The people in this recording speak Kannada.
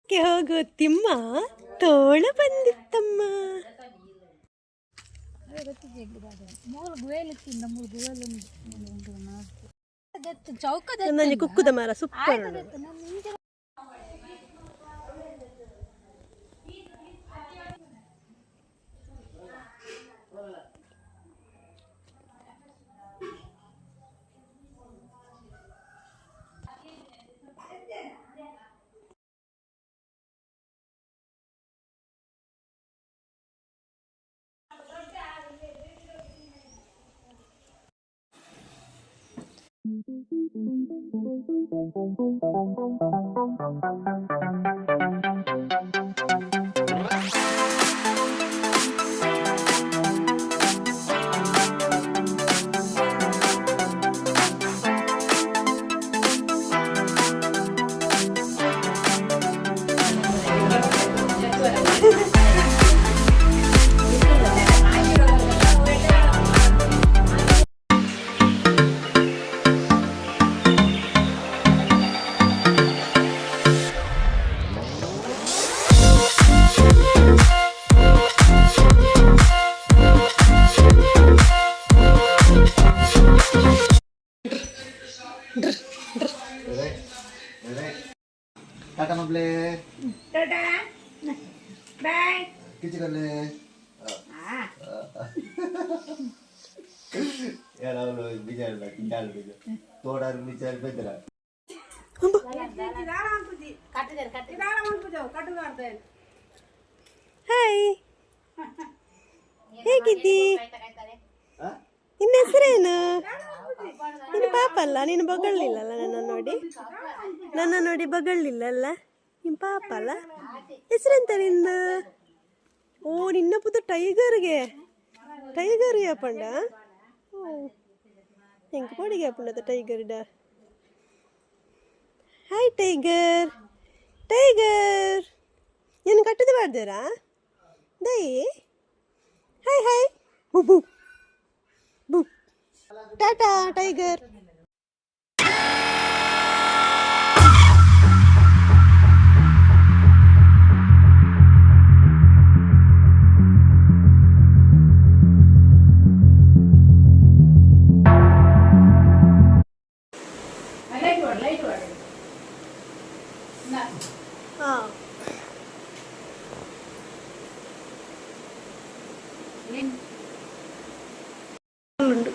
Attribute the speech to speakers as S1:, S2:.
S1: ಹೋಗೋ ತಿಮ್ಮ ತೋಳ ಬಂದಿತ್ತಮ್ಮ. ನನಗೆ ಕುಕ್ಕುದ ಮರ ಸೂಪರ್.
S2: टाटा मबले
S3: टाटा बाय
S2: किती करले यार आवलो बिचारला किंडाल बिचार तोडार बिचार बेदरा
S1: ಹಾಯ್, ಹೇಗಿದ್ದಿ? ನಿನ್ನ ಹೆಸರೇನು? ನೀನು ಪಾಪ ಅಲ್ಲ, ನೀನು ಬಗಳಿಲ್ಲಲ್ಲ ನನ್ನ ನೋಡಿ ಬಗಳಿಲ್ಲಲ್ಲ, ನೀನು ಪಾಪ ಅಲ್ಲ. ಹೆಸರೆಂತ ನಿಂದ? ಓ, ನಿನ್ನ ಪುತ್ರ ಟೈಗರ್ ಯಾಪಂಡ ಹೆಂಗೆ ಪೋಡಿಗೆ ಯಾಪಂಡ ಟೈಗರ್ ಇಡ. ಹಾಯ್ ಟೈಗರ್ ನೀನು ಕಟ್ಟದ ಮಾಡ್ದಾರಾ ದೈ? ಹಾಯ್ ಹಾಯ್ ಬು ಬು ಬು. ಟಾಟಾ ಟೈಗರ್. ಉಂಟು